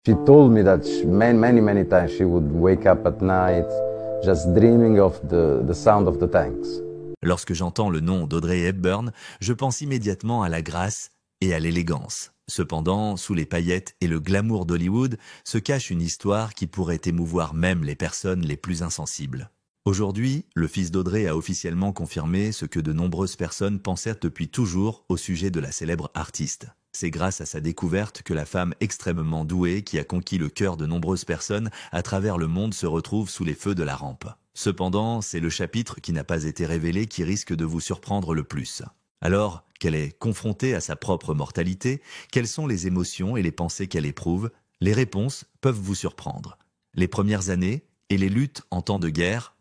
She told me that many times she would wake up at night just dreaming of the sound of the tanks. Lorsque j'entends le nom d'Audrey Hepburn, je pense immédiatement à la grâce et à l'élégance. Cependant, sous les paillettes et le glamour d'Hollywood se cache une histoire qui pourrait émouvoir même les personnes les plus insensibles. Aujourd'hui, le fils d'Audrey a officiellement confirmé ce que de nombreuses personnes pensaient depuis toujours au sujet de la célèbre artiste. C'est grâce à sa découverte que la femme extrêmement douée qui a conquis le cœur de nombreuses personnes à travers le monde se retrouve sous les feux de la rampe. Cependant, c'est le chapitre qui n'a pas été révélé qui risque de vous surprendre le plus. Alors qu'elle est confrontée à sa propre mortalité, quelles sont les émotions et les pensées qu'elle éprouve? Les réponses peuvent vous surprendre. Les premières années et les luttes en temps de guerre.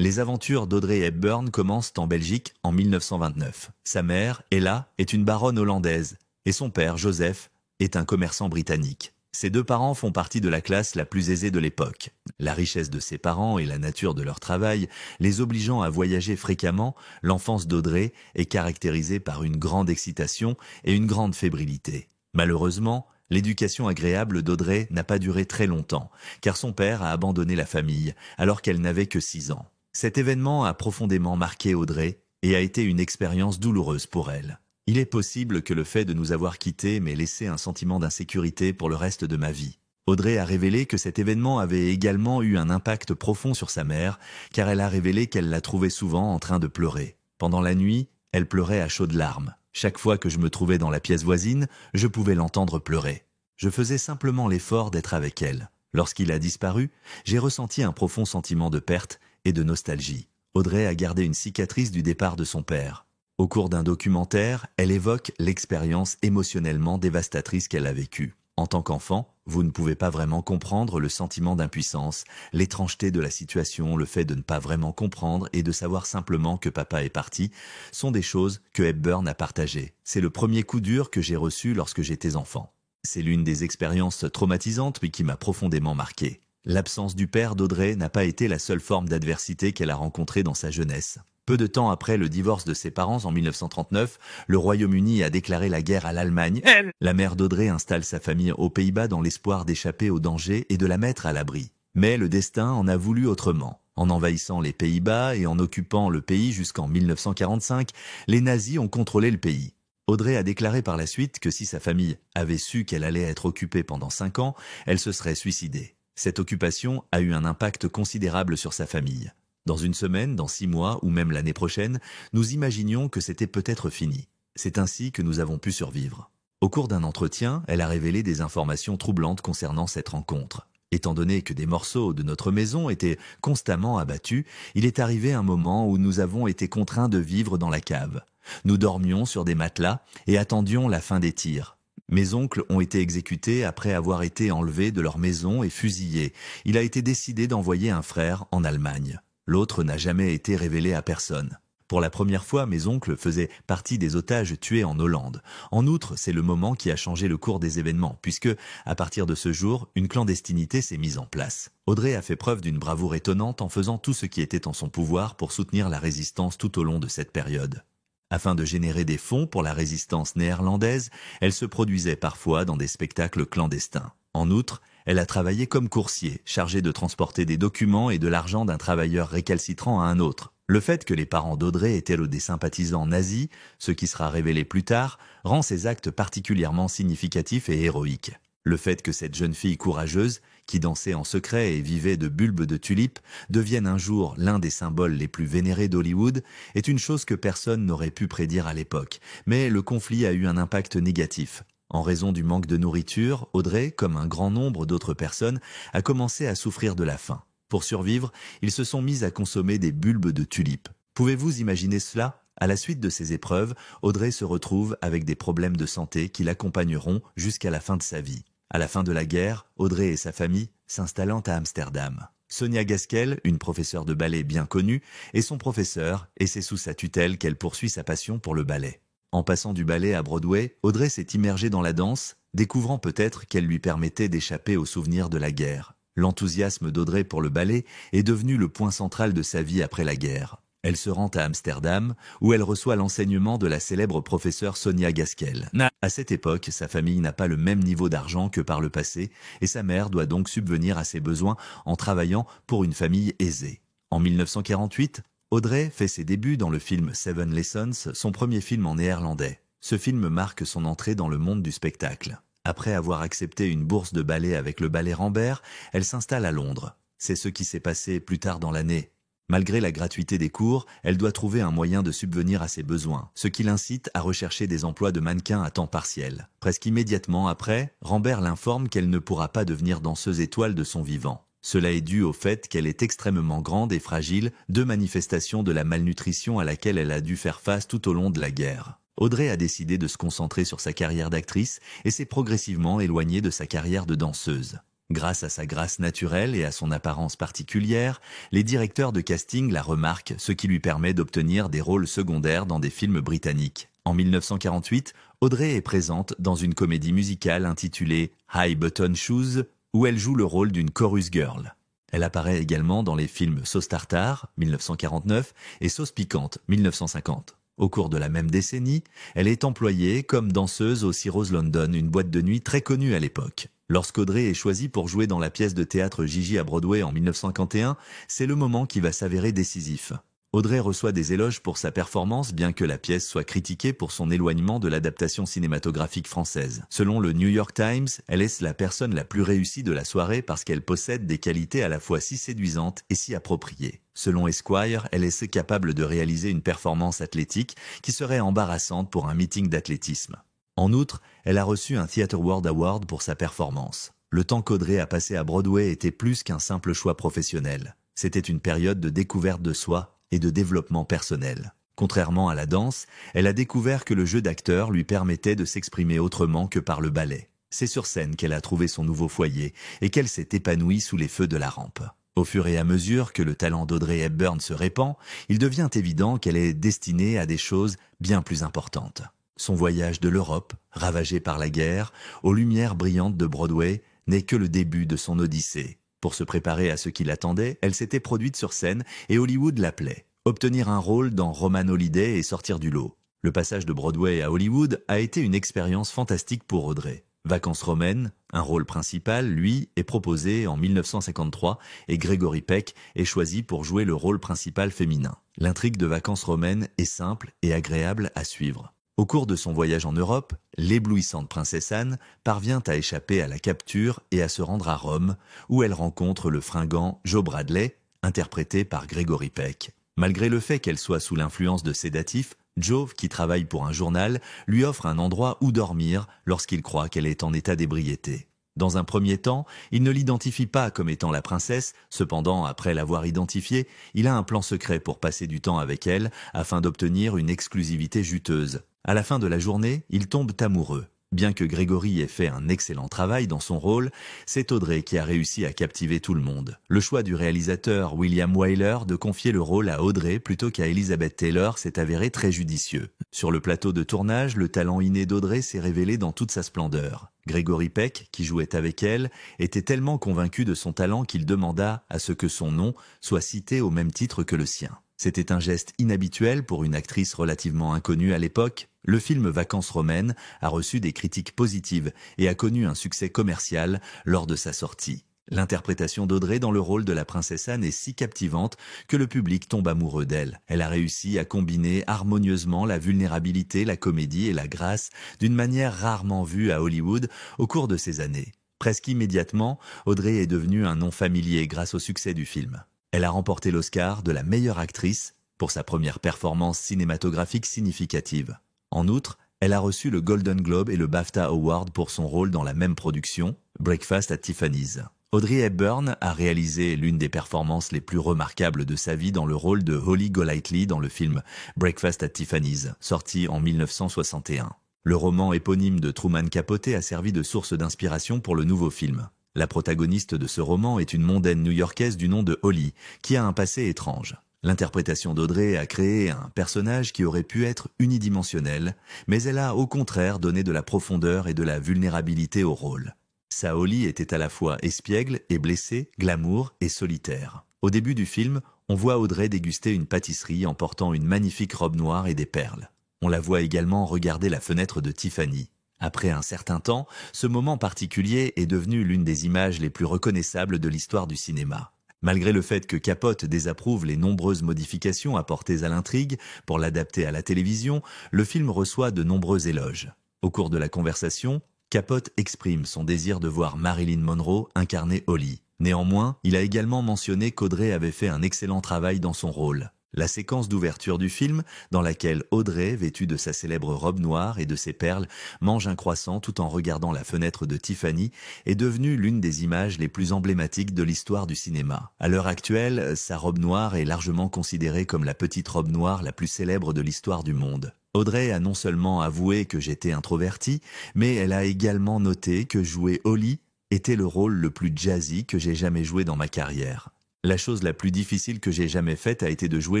Les aventures d'Audrey Hepburn commencent en Belgique en 1929. Sa mère, Ella, est une baronne hollandaise et son père, Joseph, est un commerçant britannique. Ses deux parents font partie de la classe la plus aisée de l'époque. La richesse de ses parents et la nature de leur travail, les obligeant à voyager fréquemment, l'enfance d'Audrey est caractérisée par une grande excitation et une grande fébrilité. Malheureusement, l'éducation agréable d'Audrey n'a pas duré très longtemps, car son père a abandonné la famille alors qu'elle n'avait que 6 ans. Cet événement a profondément marqué Audrey et a été une expérience douloureuse pour elle. Il est possible que le fait de nous avoir quittés m'ait laissé un sentiment d'insécurité pour le reste de ma vie. Audrey a révélé que cet événement avait également eu un impact profond sur sa mère, car elle a révélé qu'elle la trouvait souvent en train de pleurer. Pendant la nuit, elle pleurait à chaudes larmes. Chaque fois que je me trouvais dans la pièce voisine, je pouvais l'entendre pleurer. Je faisais simplement l'effort d'être avec elle. Lorsqu'il a disparu, j'ai ressenti un profond sentiment de perte et de nostalgie. Audrey a gardé une cicatrice du départ de son père. Au cours d'un documentaire, elle évoque l'expérience émotionnellement dévastatrice qu'elle a vécue. En tant qu'enfant, vous ne pouvez pas vraiment comprendre le sentiment d'impuissance, l'étrangeté de la situation, le fait de ne pas vraiment comprendre et de savoir simplement que papa est parti, sont des choses que Hepburn a partagées. C'est le premier coup dur que j'ai reçu lorsque j'étais enfant. C'est l'une des expériences traumatisantes mais qui m'a profondément marqué. L'absence du père d'Audrey n'a pas été la seule forme d'adversité qu'elle a rencontrée dans sa jeunesse. Peu de temps après le divorce de ses parents en 1939, le Royaume-Uni a déclaré la guerre à l'Allemagne. La mère d'Audrey installe sa famille aux Pays-Bas dans l'espoir d'échapper au danger et de la mettre à l'abri. Mais le destin en a voulu autrement. En envahissant les Pays-Bas et en occupant le pays jusqu'en 1945, les nazis ont contrôlé le pays. Audrey a déclaré par la suite que si sa famille avait su qu'elle allait être occupée pendant 5 ans, elle se serait suicidée. Cette occupation a eu un impact considérable sur sa famille. Dans une semaine, dans 6 mois ou même l'année prochaine, nous imaginions que c'était peut-être fini. C'est ainsi que nous avons pu survivre. Au cours d'un entretien, elle a révélé des informations troublantes concernant cette rencontre. Étant donné que des morceaux de notre maison étaient constamment abattus, il est arrivé un moment où nous avons été contraints de vivre dans la cave. Nous dormions sur des matelas et attendions la fin des tirs. Mes oncles ont été exécutés après avoir été enlevés de leur maison et fusillés. Il a été décidé d'envoyer un frère en Allemagne. L'autre n'a jamais été révélé à personne. Pour la première fois, mes oncles faisaient partie des otages tués en Hollande. En outre, c'est le moment qui a changé le cours des événements, puisque, à partir de ce jour, une clandestinité s'est mise en place. Audrey a fait preuve d'une bravoure étonnante en faisant tout ce qui était en son pouvoir pour soutenir la résistance tout au long de cette période. Afin de générer des fonds pour la résistance néerlandaise, elle se produisait parfois dans des spectacles clandestins. En outre, elle a travaillé comme coursier, chargé de transporter des documents et de l'argent d'un travailleur récalcitrant à un autre. Le fait que les parents d'Audrey étaient des sympathisants nazis, ce qui sera révélé plus tard, rend ces actes particulièrement significatifs et héroïques. Le fait que cette jeune fille courageuse, qui dansait en secret et vivait de bulbes de tulipes, devienne un jour l'un des symboles les plus vénérés d'Hollywood, est une chose que personne n'aurait pu prédire à l'époque. Mais le conflit a eu un impact négatif. En raison du manque de nourriture, Audrey, comme un grand nombre d'autres personnes, a commencé à souffrir de la faim. Pour survivre, ils se sont mis à consommer des bulbes de tulipes. Pouvez-vous imaginer cela ? À la suite de ces épreuves, Audrey se retrouve avec des problèmes de santé qui l'accompagneront jusqu'à la fin de sa vie. À la fin de la guerre, Audrey et sa famille s'installant à Amsterdam. Sonia Gaskell, une professeure de ballet bien connue, est son professeur et c'est sous sa tutelle qu'elle poursuit sa passion pour le ballet. En passant du ballet à Broadway, Audrey s'est immergée dans la danse, découvrant peut-être qu'elle lui permettait d'échapper aux souvenirs de la guerre. L'enthousiasme d'Audrey pour le ballet est devenu le point central de sa vie après la guerre. Elle se rend à Amsterdam, où elle reçoit l'enseignement de la célèbre professeure Sonia Gaskell. À cette époque, sa famille n'a pas le même niveau d'argent que par le passé, et sa mère doit donc subvenir à ses besoins en travaillant pour une famille aisée. En 1948, Audrey fait ses débuts dans le film Seven Lessons, son premier film en néerlandais. Ce film marque son entrée dans le monde du spectacle. Après avoir accepté une bourse de ballet avec le ballet Rambert, elle s'installe à Londres. C'est ce qui s'est passé plus tard dans l'année. Malgré la gratuité des cours, elle doit trouver un moyen de subvenir à ses besoins, ce qui l'incite à rechercher des emplois de mannequin à temps partiel. Presque immédiatement après, Rambert l'informe qu'elle ne pourra pas devenir danseuse étoile de son vivant. Cela est dû au fait qu'elle est extrêmement grande et fragile, deux manifestations de la malnutrition à laquelle elle a dû faire face tout au long de la guerre. Audrey a décidé de se concentrer sur sa carrière d'actrice et s'est progressivement éloignée de sa carrière de danseuse. Grâce à sa grâce naturelle et à son apparence particulière, les directeurs de casting la remarquent, ce qui lui permet d'obtenir des rôles secondaires dans des films britanniques. En 1948, Audrey est présente dans une comédie musicale intitulée High Button Shoes, où elle joue le rôle d'une chorus girl. Elle apparaît également dans les films Sauce Tartare, 1949, et Sauce Piquante, 1950. Au cours de la même décennie, elle est employée comme danseuse au Ciro's London, une boîte de nuit très connue à l'époque. Lorsqu'Audrey est choisie pour jouer dans la pièce de théâtre Gigi à Broadway en 1951, c'est le moment qui va s'avérer décisif. Audrey reçoit des éloges pour sa performance, bien que la pièce soit critiquée pour son éloignement de l'adaptation cinématographique française. Selon le New York Times, elle est la personne la plus réussie de la soirée parce qu'elle possède des qualités à la fois si séduisantes et si appropriées. Selon Esquire, elle est capable de réaliser une performance athlétique qui serait embarrassante pour un meeting d'athlétisme. En outre, elle a reçu un Theatre World Award pour sa performance. Le temps qu'Audrey a passé à Broadway était plus qu'un simple choix professionnel. C'était une période de découverte de soi et de développement personnel. Contrairement à la danse, elle a découvert que le jeu d'acteur lui permettait de s'exprimer autrement que par le ballet. C'est sur scène qu'elle a trouvé son nouveau foyer et qu'elle s'est épanouie sous les feux de la rampe. Au fur et à mesure que le talent d'Audrey Hepburn se répand, il devient évident qu'elle est destinée à des choses bien plus importantes. Son voyage de l'Europe, ravagée par la guerre, aux lumières brillantes de Broadway, n'est que le début de son odyssée. Pour se préparer à ce qui l'attendait, elle s'était produite sur scène et Hollywood l'appelait. Obtenir un rôle dans Roman Holiday et sortir du lot. Le passage de Broadway à Hollywood a été une expérience fantastique pour Audrey. Vacances romaines, un rôle principal, lui, est proposé en 1953 et Gregory Peck est choisi pour jouer le rôle principal féminin. L'intrigue de Vacances romaines est simple et agréable à suivre. Au cours de son voyage en Europe, l'éblouissante princesse Anne parvient à échapper à la capture et à se rendre à Rome, où elle rencontre le fringant Joe Bradley, interprété par Gregory Peck. Malgré le fait qu'elle soit sous l'influence de sédatifs, Joe, qui travaille pour un journal, lui offre un endroit où dormir lorsqu'il croit qu'elle est en état d'ébriété. Dans un premier temps, il ne l'identifie pas comme étant la princesse, cependant, après l'avoir identifiée, il a un plan secret pour passer du temps avec elle afin d'obtenir une exclusivité juteuse. À la fin de la journée, ils tombent amoureux. Bien que Gregory ait fait un excellent travail dans son rôle, c'est Audrey qui a réussi à captiver tout le monde. Le choix du réalisateur William Wyler de confier le rôle à Audrey plutôt qu'à Elizabeth Taylor s'est avéré très judicieux. Sur le plateau de tournage, le talent inné d'Audrey s'est révélé dans toute sa splendeur. Gregory Peck, qui jouait avec elle, était tellement convaincu de son talent qu'il demanda à ce que son nom soit cité au même titre que le sien. C'était un geste inhabituel pour une actrice relativement inconnue à l'époque. Le film Vacances romaines a reçu des critiques positives et a connu un succès commercial lors de sa sortie. L'interprétation d'Audrey dans le rôle de la princesse Anne est si captivante que le public tombe amoureux d'elle. Elle a réussi à combiner harmonieusement la vulnérabilité, la comédie et la grâce d'une manière rarement vue à Hollywood au cours de ces années. Presque immédiatement, Audrey est devenue un nom familier grâce au succès du film. Elle a remporté l'Oscar de la meilleure actrice pour sa première performance cinématographique significative. En outre, elle a reçu le Golden Globe et le BAFTA Award pour son rôle dans la même production, Breakfast at Tiffany's. Audrey Hepburn a réalisé l'une des performances les plus remarquables de sa vie dans le rôle de Holly Golightly dans le film Breakfast at Tiffany's, sorti en 1961. Le roman éponyme de Truman Capote a servi de source d'inspiration pour le nouveau film. La protagoniste de ce roman est une mondaine new-yorkaise du nom de Holly, qui a un passé étrange. L'interprétation d'Audrey a créé un personnage qui aurait pu être unidimensionnel, mais elle a au contraire donné de la profondeur et de la vulnérabilité au rôle. Sa Holly était à la fois espiègle et blessée, glamour et solitaire. Au début du film, on voit Audrey déguster une pâtisserie en portant une magnifique robe noire et des perles. On la voit également regarder la fenêtre de Tiffany. Après un certain temps, ce moment particulier est devenu l'une des images les plus reconnaissables de l'histoire du cinéma. Malgré le fait que Capote désapprouve les nombreuses modifications apportées à l'intrigue pour l'adapter à la télévision, le film reçoit de nombreux éloges. Au cours de la conversation, Capote exprime son désir de voir Marilyn Monroe incarner Holly. Néanmoins, il a également mentionné qu'Audrey avait fait un excellent travail dans son rôle. La séquence d'ouverture du film, dans laquelle Audrey, vêtue de sa célèbre robe noire et de ses perles, mange un croissant tout en regardant la fenêtre de Tiffany, est devenue l'une des images les plus emblématiques de l'histoire du cinéma. À l'heure actuelle, sa robe noire est largement considérée comme la petite robe noire la plus célèbre de l'histoire du monde. Audrey a non seulement avoué que j'étais introvertie, mais elle a également noté que jouer Holly était le rôle le plus jazzy que j'ai jamais joué dans ma carrière. La chose la plus difficile que j'ai jamais faite a été de jouer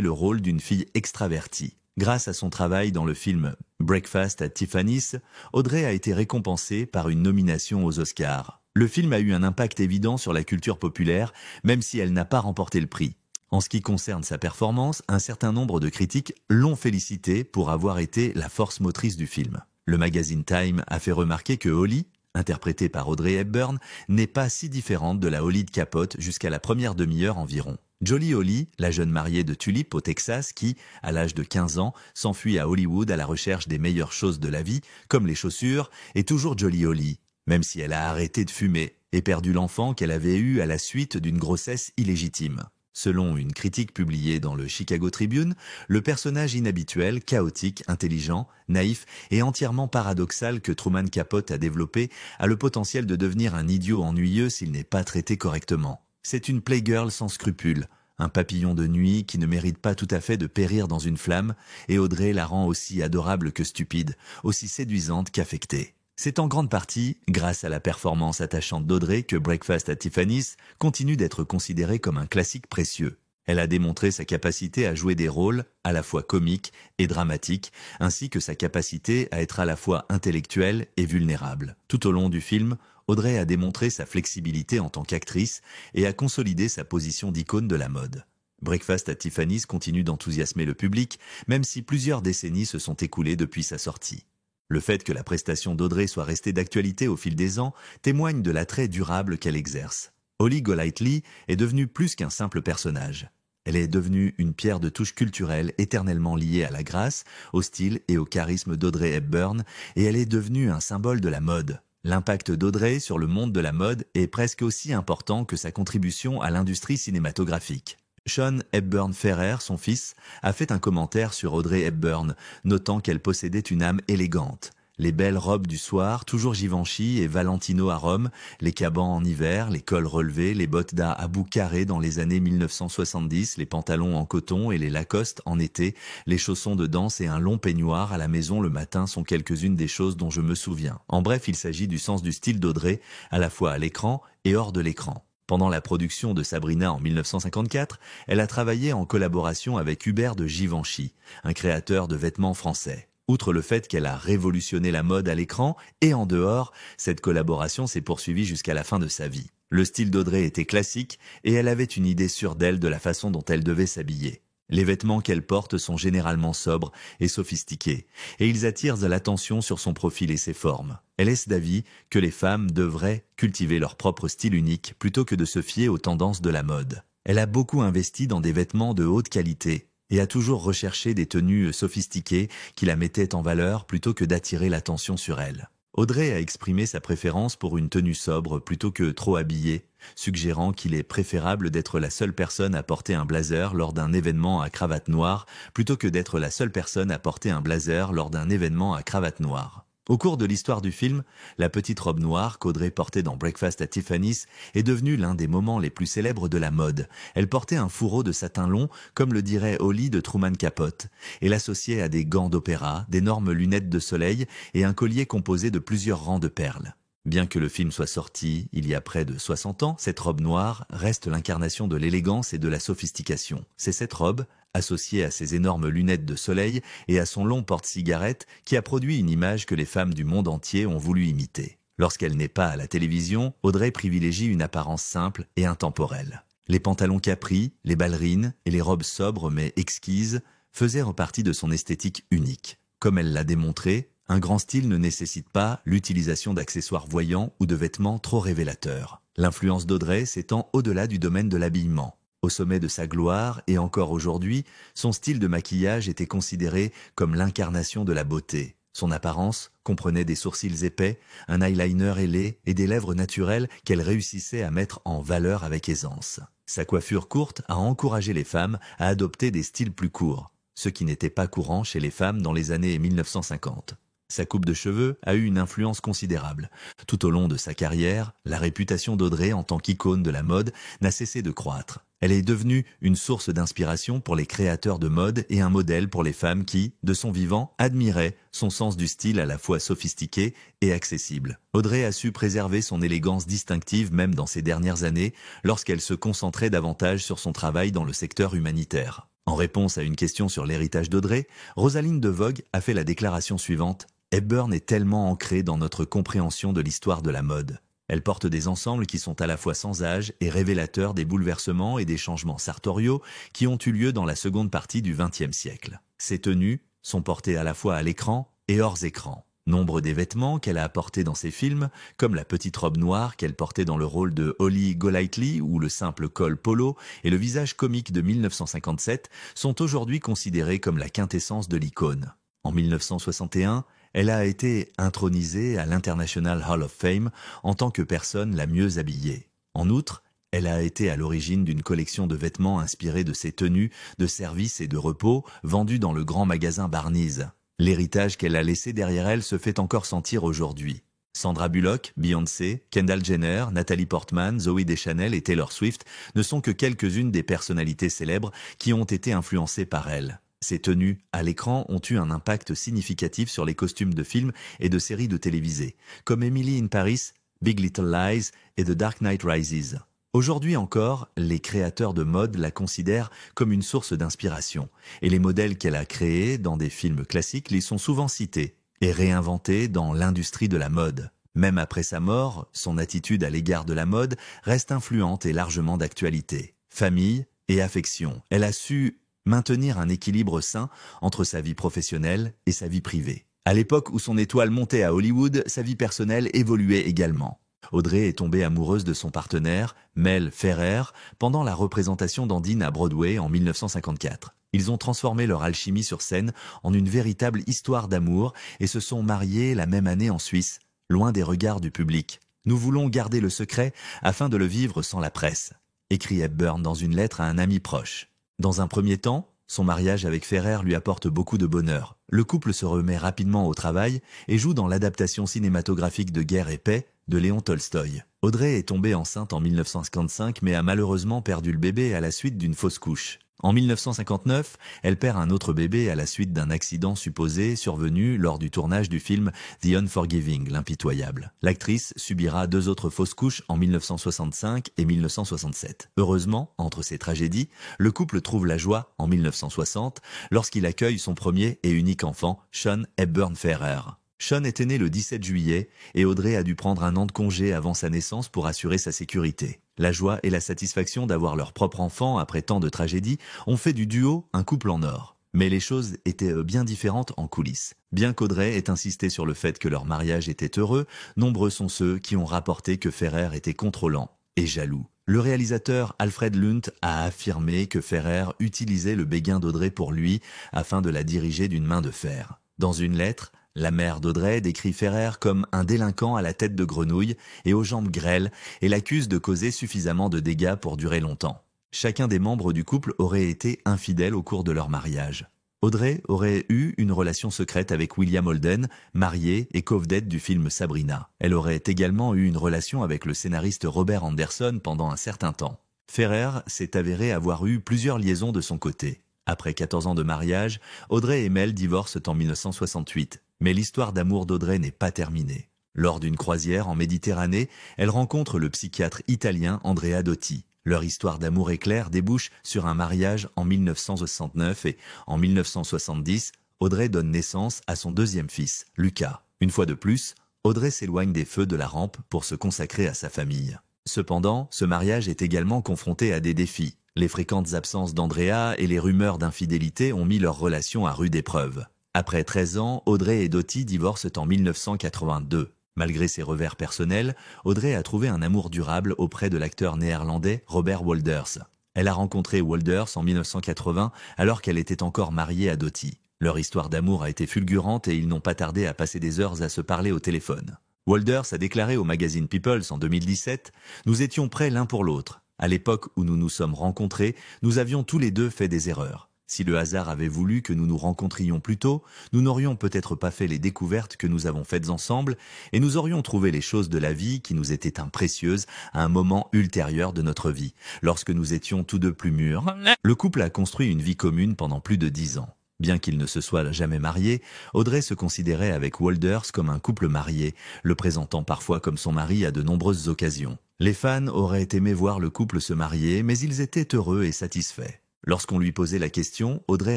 le rôle d'une fille extravertie. Grâce à son travail dans le film Breakfast at Tiffany's, Audrey a été récompensée par une nomination aux Oscars. Le film a eu un impact évident sur la culture populaire, même si elle n'a pas remporté le prix. En ce qui concerne sa performance, un certain nombre de critiques l'ont félicitée pour avoir été la force motrice du film. Le magazine Time a fait remarquer que Holly, interprétée par Audrey Hepburn, n'est pas si différente de la Holly de Capote jusqu'à la première demi-heure environ. Jolie Holly, la jeune mariée de Tulip au Texas qui, à l'âge de 15 ans, s'enfuit à Hollywood à la recherche des meilleures choses de la vie, comme les chaussures, est toujours Jolie Holly, même si elle a arrêté de fumer et perdu l'enfant qu'elle avait eu à la suite d'une grossesse illégitime. Selon une critique publiée dans le Chicago Tribune, le personnage inhabituel, chaotique, intelligent, naïf et entièrement paradoxal que Truman Capote a développé a le potentiel de devenir un idiot ennuyeux s'il n'est pas traité correctement. C'est une playgirl sans scrupules, un papillon de nuit qui ne mérite pas tout à fait de périr dans une flamme, et Audrey la rend aussi adorable que stupide, aussi séduisante qu'affectée. C'est en grande partie grâce à la performance attachante d'Audrey que Breakfast at Tiffany's continue d'être considéré comme un classique précieux. Elle a démontré sa capacité à jouer des rôles à la fois comiques et dramatiques, ainsi que sa capacité à être à la fois intellectuelle et vulnérable. Tout au long du film, Audrey a démontré sa flexibilité en tant qu'actrice et a consolidé sa position d'icône de la mode. Breakfast at Tiffany's continue d'enthousiasmer le public, même si plusieurs décennies se sont écoulées depuis sa sortie. Le fait que la prestation d'Audrey soit restée d'actualité au fil des ans témoigne de l'attrait durable qu'elle exerce. Holly Golightly est devenue plus qu'un simple personnage. Elle est devenue une pierre de touche culturelle éternellement liée à la grâce, au style et au charisme d'Audrey Hepburn, et elle est devenue un symbole de la mode. L'impact d'Audrey sur le monde de la mode est presque aussi important que sa contribution à l'industrie cinématographique. Sean Hepburn Ferrer, son fils, a fait un commentaire sur Audrey Hepburn, notant qu'elle possédait une âme élégante. Les belles robes du soir, toujours Givenchy et Valentino à Rome, les cabans en hiver, les cols relevés, les bottes à bout carré dans les années 1970, les pantalons en coton et les Lacoste en été, les chaussons de danse et un long peignoir à la maison le matin sont quelques-unes des choses dont je me souviens. En bref, il s'agit du sens du style d'Audrey, à la fois à l'écran et hors de l'écran. Pendant la production de Sabrina en 1954, elle a travaillé en collaboration avec Hubert de Givenchy, un créateur de vêtements français. Outre le fait qu'elle a révolutionné la mode à l'écran et en dehors, cette collaboration s'est poursuivie jusqu'à la fin de sa vie. Le style d'Audrey était classique et elle avait une idée sûre d'elle de la façon dont elle devait s'habiller. Les vêtements qu'elle porte sont généralement sobres et sophistiqués, et ils attirent l'attention sur son profil et ses formes. Elle est d'avis que les femmes devraient cultiver leur propre style unique plutôt que de se fier aux tendances de la mode. Elle a beaucoup investi dans des vêtements de haute qualité et a toujours recherché des tenues sophistiquées qui la mettaient en valeur plutôt que d'attirer l'attention sur elle. Audrey a exprimé sa préférence pour une tenue sobre plutôt que trop habillée, suggérant qu'il est préférable d'être la seule personne à porter un blazer lors d'un événement à cravate noire plutôt que d'être la seule personne à porter un blazer lors d'un événement à cravate noire. Au cours de l'histoire du film, la petite robe noire qu'Audrey portait dans Breakfast at Tiffany's est devenue l'un des moments les plus célèbres de la mode. Elle portait un fourreau de satin long, comme le dirait Holly de Truman Capote, et l'associait à des gants d'opéra, d'énormes lunettes de soleil et un collier composé de plusieurs rangs de perles. Bien que le film soit sorti il y a près de 60 ans, cette robe noire reste l'incarnation de l'élégance et de la sophistication. C'est cette robe, associée à ses énormes lunettes de soleil et à son long porte-cigarette, qui a produit une image que les femmes du monde entier ont voulu imiter. Lorsqu'elle n'est pas à la télévision, Audrey privilégie une apparence simple et intemporelle. Les pantalons capris, les ballerines et les robes sobres mais exquises faisaient partie de son esthétique unique. Comme elle l'a démontré, un grand style ne nécessite pas l'utilisation d'accessoires voyants ou de vêtements trop révélateurs. L'influence d'Audrey s'étend au-delà du domaine de l'habillement. Au sommet de sa gloire, et encore aujourd'hui, son style de maquillage était considéré comme l'incarnation de la beauté. Son apparence comprenait des sourcils épais, un eyeliner ailé et des lèvres naturelles qu'elle réussissait à mettre en valeur avec aisance. Sa coiffure courte a encouragé les femmes à adopter des styles plus courts, ce qui n'était pas courant chez les femmes dans les années 1950. Sa coupe de cheveux a eu une influence considérable. Tout au long de sa carrière, la réputation d'Audrey en tant qu'icône de la mode n'a cessé de croître. Elle est devenue une source d'inspiration pour les créateurs de mode et un modèle pour les femmes qui, de son vivant, admiraient son sens du style à la fois sophistiqué et accessible. Audrey a su préserver son élégance distinctive même dans ses dernières années, lorsqu'elle se concentrait davantage sur son travail dans le secteur humanitaire. En réponse à une question sur l'héritage d'Audrey, Rosaline de Vogue a fait la déclaration suivante: « Hepburn est tellement ancrée dans notre compréhension de l'histoire de la mode. Elle porte des ensembles qui sont à la fois sans âge et révélateurs des bouleversements et des changements sartoriaux qui ont eu lieu dans la seconde partie du XXe siècle. Ces tenues sont portées à la fois à l'écran et hors écran. Nombre des vêtements qu'elle a apportés dans ses films, comme la petite robe noire qu'elle portait dans le rôle de Holly Golightly ou le simple col polo et le visage comique de 1957, sont aujourd'hui considérés comme la quintessence de l'icône. En 1961, elle a été intronisée à l'International Hall of Fame en tant que personne la mieux habillée. En outre, elle a été à l'origine d'une collection de vêtements inspirés de ses tenues de service et de repos vendus dans le grand magasin Barney's. L'héritage qu'elle a laissé derrière elle se fait encore sentir aujourd'hui. Sandra Bullock, Beyoncé, Kendall Jenner, Natalie Portman, Zooey Deschanel et Taylor Swift ne sont que quelques-unes des personnalités célèbres qui ont été influencées par elle. Ces tenues à l'écran ont eu un impact significatif sur les costumes de films et de séries de télévisées, comme Emily in Paris, Big Little Lies et The Dark Knight Rises. Aujourd'hui encore, les créateurs de mode la considèrent comme une source d'inspiration, et les modèles qu'elle a créés dans des films classiques les sont souvent cités et réinventés dans l'industrie de la mode. Même après sa mort, son attitude à l'égard de la mode reste influente et largement d'actualité. Famille et affection, elle a su maintenir un équilibre sain entre sa vie professionnelle et sa vie privée. À l'époque où son étoile montait à Hollywood, sa vie personnelle évoluait également. Audrey est tombée amoureuse de son partenaire, Mel Ferrer, pendant la représentation d'Andine à Broadway en 1954. Ils ont transformé leur alchimie sur scène en une véritable histoire d'amour et se sont mariés la même année en Suisse, loin des regards du public. « Nous voulons garder le secret afin de le vivre sans la presse », écrit Hepburn dans une lettre à un ami proche. Dans un premier temps, son mariage avec Ferrer lui apporte beaucoup de bonheur. Le couple se remet rapidement au travail et joue dans l'adaptation cinématographique de Guerre et paix de Léon Tolstoï. Audrey est tombée enceinte en 1955 mais a malheureusement perdu le bébé à la suite d'une fausse couche. En 1959, elle perd un autre bébé à la suite d'un accident supposé survenu lors du tournage du film The Unforgiving, l'impitoyable. L'actrice subira 2 autres fausses couches en 1965 et 1967. Heureusement, entre ces tragédies, le couple trouve la joie en 1960 lorsqu'il accueille son premier et unique enfant, Sean Hepburn Ferrer. Sean était né le 17 juillet et Audrey a dû prendre un an de congé avant sa naissance pour assurer sa sécurité. La joie et la satisfaction d'avoir leur propre enfant après tant de tragédies ont fait du duo un couple en or. Mais les choses étaient bien différentes en coulisses. Bien qu'Audrey ait insisté sur le fait que leur mariage était heureux, nombreux sont ceux qui ont rapporté que Ferrer était contrôlant et jaloux. Le réalisateur Alfred Lunt a affirmé que Ferrer utilisait le béguin d'Audrey pour lui afin de la diriger d'une main de fer. Dans une lettre, la mère d'Audrey décrit Ferrer comme un délinquant à la tête de grenouille et aux jambes grêles et l'accuse de causer suffisamment de dégâts pour durer longtemps. Chacun des membres du couple aurait été infidèle au cours de leur mariage. Audrey aurait eu une relation secrète avec William Holden, marié et co-vedette du film Sabrina. Elle aurait également eu une relation avec le scénariste Robert Anderson pendant un certain temps. Ferrer s'est avéré avoir eu plusieurs liaisons de son côté. Après 14 ans de mariage, Audrey et Mel divorcent en 1968. Mais l'histoire d'amour d'Audrey n'est pas terminée. Lors d'une croisière en Méditerranée, elle rencontre le psychiatre italien Andrea Dotti. Leur histoire d'amour éclair débouche sur un mariage en 1969 et en 1970, Audrey donne naissance à son deuxième fils, Lucas. Une fois de plus, Audrey s'éloigne des feux de la rampe pour se consacrer à sa famille. Cependant, ce mariage est également confronté à des défis. Les fréquentes absences d'Andrea et les rumeurs d'infidélité ont mis leur relation à rude épreuve. Après 13 ans, Audrey et Dottie divorcent en 1982. Malgré ses revers personnels, Audrey a trouvé un amour durable auprès de l'acteur néerlandais Robert Wolders. Elle a rencontré Wolders en 1980 alors qu'elle était encore mariée à Dottie. Leur histoire d'amour a été fulgurante et ils n'ont pas tardé à passer des heures à se parler au téléphone. Wolders a déclaré au magazine Peoples en 2017 « Nous étions prêts l'un pour l'autre. À l'époque où nous nous sommes rencontrés, nous avions tous les deux fait des erreurs. Si le hasard avait voulu que nous nous rencontrions plus tôt, nous n'aurions peut-être pas fait les découvertes que nous avons faites ensemble et nous aurions trouvé les choses de la vie qui nous étaient précieuses à un moment ultérieur de notre vie, lorsque nous étions tous deux plus mûrs. » Le couple a construit une vie commune pendant plus de 10 ans. Bien qu'ils ne se soient jamais mariés, Audrey se considérait avec Wolders comme un couple marié, le présentant parfois comme son mari à de nombreuses occasions. Les fans auraient aimé voir le couple se marier, mais ils étaient heureux et satisfaits. Lorsqu'on lui posait la question, Audrey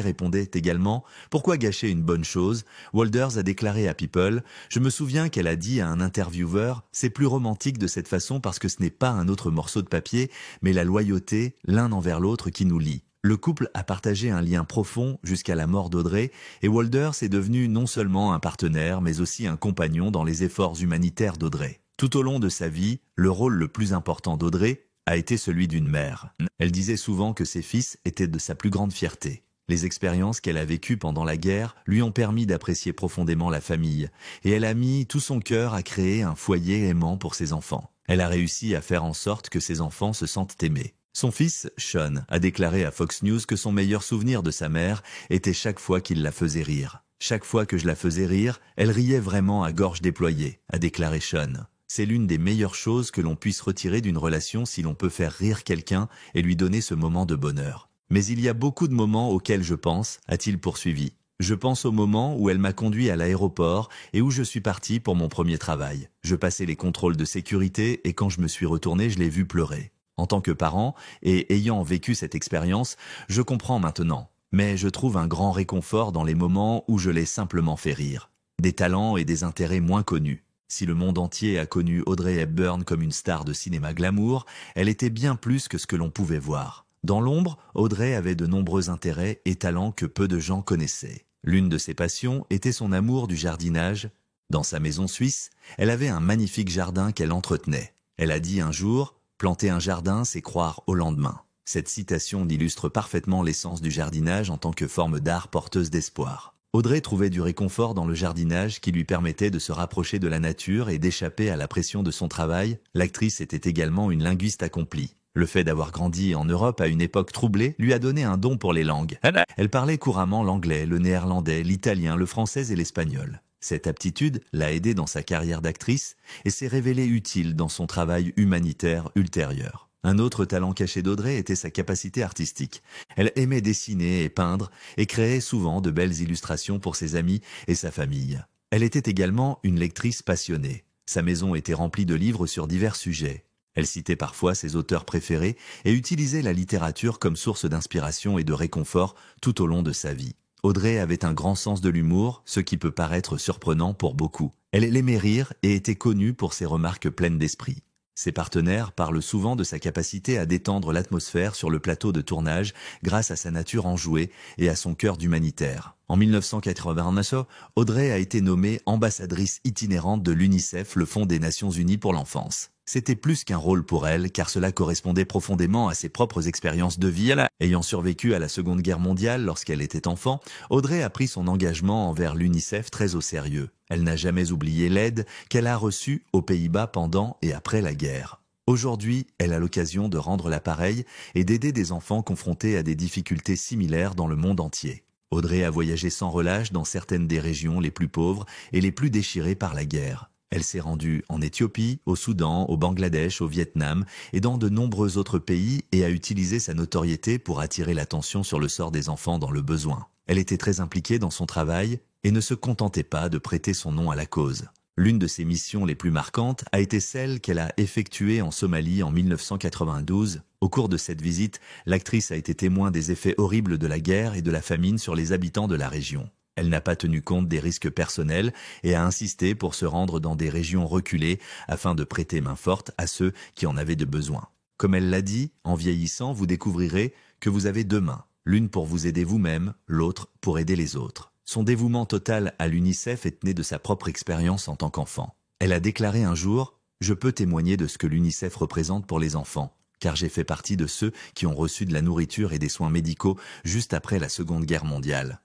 répondait également « Pourquoi gâcher une bonne chose ?» Wolders a déclaré à People « Je me souviens qu'elle a dit à un intervieweur « C'est plus romantique de cette façon parce que ce n'est pas un autre morceau de papier, mais la loyauté l'un envers l'autre qui nous lie. » Le couple a partagé un lien profond jusqu'à la mort d'Audrey et Wolders est devenu non seulement un partenaire, mais aussi un compagnon dans les efforts humanitaires d'Audrey. Tout au long de sa vie, le rôle le plus important d'Audrey a été celui d'une mère. Elle disait souvent que ses fils étaient de sa plus grande fierté. Les expériences qu'elle a vécues pendant la guerre lui ont permis d'apprécier profondément la famille, et elle a mis tout son cœur à créer un foyer aimant pour ses enfants. Elle a réussi à faire en sorte que ses enfants se sentent aimés. Son fils, Sean, a déclaré à Fox News que son meilleur souvenir de sa mère était chaque fois qu'il la faisait rire. « Chaque fois que je la faisais rire, elle riait vraiment à gorge déployée », a déclaré Sean. C'est l'une des meilleures choses que l'on puisse retirer d'une relation si l'on peut faire rire quelqu'un et lui donner ce moment de bonheur. Mais il y a beaucoup de moments auxquels je pense, a-t-il poursuivi. Je pense au moment où elle m'a conduit à l'aéroport et où je suis parti pour mon premier travail. Je passais les contrôles de sécurité et quand je me suis retourné, je l'ai vue pleurer. En tant que parent et ayant vécu cette expérience, je comprends maintenant. Mais je trouve un grand réconfort dans les moments où je l'ai simplement fait rire. Des talents et des intérêts moins connus. Si le monde entier a connu Audrey Hepburn comme une star de cinéma glamour, elle était bien plus que ce que l'on pouvait voir. Dans l'ombre, Audrey avait de nombreux intérêts et talents que peu de gens connaissaient. L'une de ses passions était son amour du jardinage. Dans sa maison suisse, elle avait un magnifique jardin qu'elle entretenait. Elle a dit un jour « Planter un jardin, c'est croire au lendemain ». Cette citation illustre parfaitement l'essence du jardinage en tant que forme d'art porteuse d'espoir. Audrey trouvait du réconfort dans le jardinage qui lui permettait de se rapprocher de la nature et d'échapper à la pression de son travail. L'actrice était également une linguiste accomplie. Le fait d'avoir grandi en Europe à une époque troublée lui a donné un don pour les langues. Elle parlait couramment l'anglais, le néerlandais, l'italien, le français et l'espagnol. Cette aptitude l'a aidée dans sa carrière d'actrice et s'est révélée utile dans son travail humanitaire ultérieur. Un autre talent caché d'Audrey était sa capacité artistique. Elle aimait dessiner et peindre et créait souvent de belles illustrations pour ses amis et sa famille. Elle était également une lectrice passionnée. Sa maison était remplie de livres sur divers sujets. Elle citait parfois ses auteurs préférés et utilisait la littérature comme source d'inspiration et de réconfort tout au long de sa vie. Audrey avait un grand sens de l'humour, ce qui peut paraître surprenant pour beaucoup. Elle aimait rire et était connue pour ses remarques pleines d'esprit. Ses partenaires parlent souvent de sa capacité à détendre l'atmosphère sur le plateau de tournage grâce à sa nature enjouée et à son cœur d'humanitaire. En 1989, Audrey a été nommée ambassadrice itinérante de l'UNICEF, le Fonds des Nations Unies pour l'enfance. C'était plus qu'un rôle pour elle, car cela correspondait profondément à ses propres expériences de vie. Ayant survécu à la Seconde Guerre mondiale lorsqu'elle était enfant, Audrey a pris son engagement envers l'UNICEF très au sérieux. Elle n'a jamais oublié l'aide qu'elle a reçue aux Pays-Bas pendant et après la guerre. Aujourd'hui, elle a l'occasion de rendre l'appareil et d'aider des enfants confrontés à des difficultés similaires dans le monde entier. Audrey a voyagé sans relâche dans certaines des régions les plus pauvres et les plus déchirées par la guerre. Elle s'est rendue en Éthiopie, au Soudan, au Bangladesh, au Vietnam et dans de nombreux autres pays et a utilisé sa notoriété pour attirer l'attention sur le sort des enfants dans le besoin. Elle était très impliquée dans son travail et ne se contentait pas de prêter son nom à la cause. L'une de ses missions les plus marquantes a été celle qu'elle a effectuée en Somalie en 1992. Au cours de cette visite, l'actrice a été témoin des effets horribles de la guerre et de la famine sur les habitants de la région. Elle n'a pas tenu compte des risques personnels et a insisté pour se rendre dans des régions reculées afin de prêter main forte à ceux qui en avaient de besoin. Comme elle l'a dit, en vieillissant, vous découvrirez que vous avez deux mains, l'une pour vous aider vous-même, l'autre pour aider les autres. Son dévouement total à l'UNICEF est né de sa propre expérience en tant qu'enfant. Elle a déclaré un jour « Je peux témoigner de ce que l'UNICEF représente pour les enfants, car j'ai fait partie de ceux qui ont reçu de la nourriture et des soins médicaux juste après la Seconde Guerre mondiale. »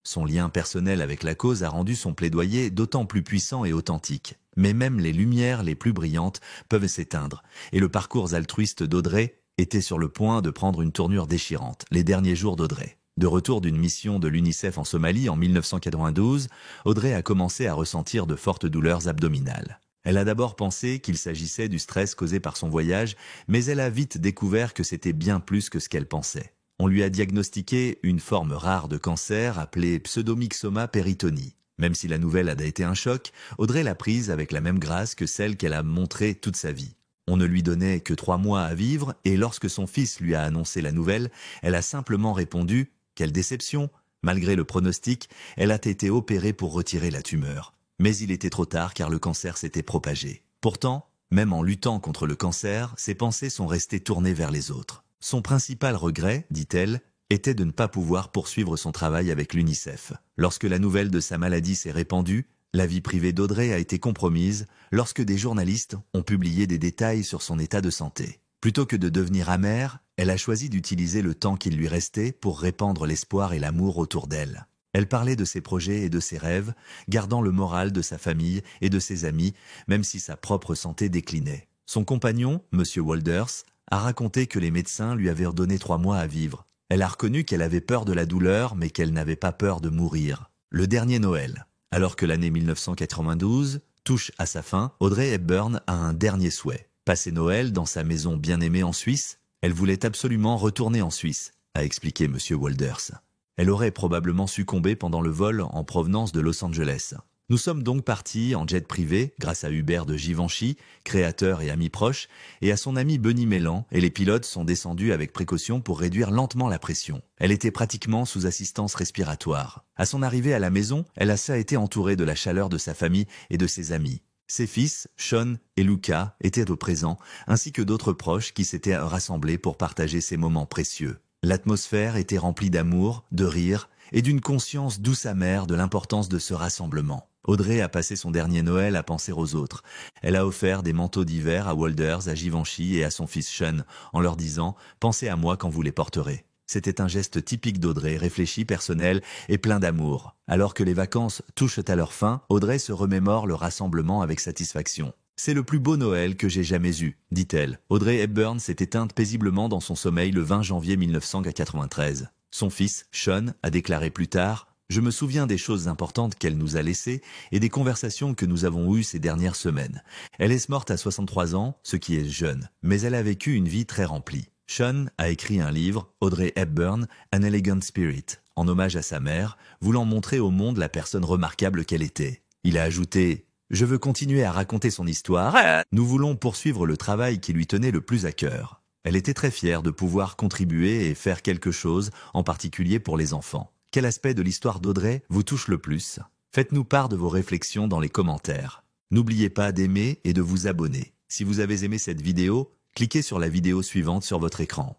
Son lien personnel avec la cause a rendu son plaidoyer d'autant plus puissant et authentique. Mais même les lumières les plus brillantes peuvent s'éteindre, et le parcours altruiste d'Audrey était sur le point de prendre une tournure déchirante, les derniers jours d'Audrey. De retour d'une mission de l'UNICEF en Somalie en 1992, Audrey a commencé à ressentir de fortes douleurs abdominales. Elle a d'abord pensé qu'il s'agissait du stress causé par son voyage, mais elle a vite découvert que c'était bien plus que ce qu'elle pensait. On lui a diagnostiqué une forme rare de cancer appelée pseudomyxoma peritoni. Même si la nouvelle a été un choc, Audrey l'a prise avec la même grâce que celle qu'elle a montrée toute sa vie. On ne lui donnait que 3 mois à vivre et lorsque son fils lui a annoncé la nouvelle, elle a simplement répondu « Quelle déception !» Malgré le pronostic, elle a été opérée pour retirer la tumeur. Mais il était trop tard car le cancer s'était propagé. Pourtant, même en luttant contre le cancer, ses pensées sont restées tournées vers les autres. Son principal regret, dit-elle, était de ne pas pouvoir poursuivre son travail avec l'UNICEF. Lorsque la nouvelle de sa maladie s'est répandue, la vie privée d'Audrey a été compromise lorsque des journalistes ont publié des détails sur son état de santé. Plutôt que de devenir amère, elle a choisi d'utiliser le temps qu'il lui restait pour répandre l'espoir et l'amour autour d'elle. Elle parlait de ses projets et de ses rêves, gardant le moral de sa famille et de ses amis, même si sa propre santé déclinait. Son compagnon, M. Wolders, a raconté que les médecins lui avaient ordonné 3 mois à vivre. Elle a reconnu qu'elle avait peur de la douleur, mais qu'elle n'avait pas peur de mourir. Le dernier Noël. Alors que l'année 1992 touche à sa fin, Audrey Hepburn a un dernier souhait. Passer Noël dans sa maison bien-aimée en Suisse. Elle voulait absolument retourner en Suisse, a expliqué M. Wolders. Elle aurait probablement succombé pendant le vol en provenance de Los Angeles. Nous sommes donc partis en jet privé grâce à Hubert de Givenchy, créateur et ami proche, et à son ami Benny Mélan, et les pilotes sont descendus avec précaution pour réduire lentement la pression. Elle était pratiquement sous assistance respiratoire. À son arrivée à la maison, elle a été entourée de la chaleur de sa famille et de ses amis. Ses fils, Sean et Luca, étaient au présent, ainsi que d'autres proches qui s'étaient rassemblés pour partager ces moments précieux. L'atmosphère était remplie d'amour, de rire et d'une conscience douce amère de l'importance de ce rassemblement. Audrey a passé son dernier Noël à penser aux autres. Elle a offert des manteaux d'hiver à Wolders, à Givenchy et à son fils Sean, en leur disant « Pensez à moi quand vous les porterez ». C'était un geste typique d'Audrey, réfléchi, personnel et plein d'amour. Alors que les vacances touchent à leur fin, Audrey se remémore le rassemblement avec satisfaction. « C'est le plus beau Noël que j'ai jamais eu », dit-elle. Audrey Hepburn s'est éteinte paisiblement dans son sommeil le 20 janvier 1993. Son fils, Sean, a déclaré plus tard « Je me souviens des choses importantes qu'elle nous a laissées et des conversations que nous avons eues ces dernières semaines. Elle est morte à 63 ans, ce qui est jeune, mais elle a vécu une vie très remplie. » Sean a écrit un livre, Audrey Hepburn, An Elegant Spirit, en hommage à sa mère, voulant montrer au monde la personne remarquable qu'elle était. Il a ajouté « Je veux continuer à raconter son histoire. Nous voulons poursuivre le travail qui lui tenait le plus à cœur. » Elle était très fière de pouvoir contribuer et faire quelque chose, en particulier pour les enfants. Quel aspect de l'histoire d'Audrey vous touche le plus? Faites-nous part de vos réflexions dans les commentaires. N'oubliez pas d'aimer et de vous abonner. Si vous avez aimé cette vidéo, cliquez sur la vidéo suivante sur votre écran.